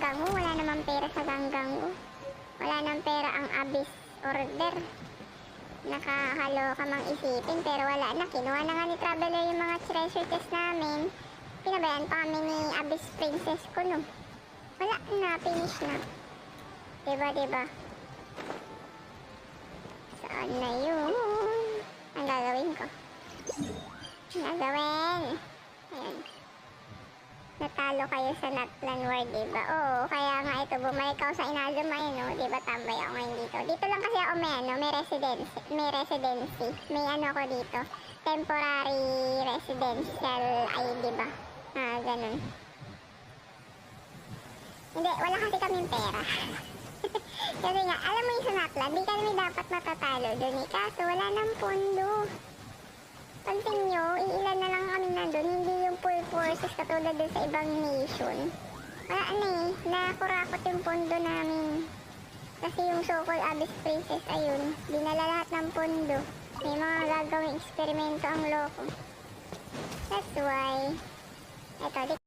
Ganggang Wu. Wala namang pera sa Ganggang Wu. Wala namang pera ang Abyss Order. Nakakaloka mang isipin, pero wala na. Kinuha na nga ni Traveler yung mga treasure chest namin. Pinabayaan pa kami ni Abyss Princess ko, no? Wala na, finish na. Diba? Saan na yun? Ang gagawin ko? Ayan. Natalo kayo sa Natlan War, diba? Oo, kaya nga ito, bumalik ako sa Inazuma, no? Diba, tambay ako ngayon dito. Dito lang kasi ako may residency. May ano ako dito, temporary residential, ay, diba? Ganun. Hindi, wala kasi kaming pera. Kasi nga, alam mo yung sa Natlan, di kami dapat matatalo dun eh. Kaso wala nang pondo. Pansin nyo, iilan na lang kami nandun. Hindi yung full forces katulad dun sa ibang nation. Wala na eh, nakurakot yung pondo namin. Kasi yung so-called Abyss Princess, ayun, dinala lahat ng pondo. May mga gagawing eksperimento ang loko. That's why, eto,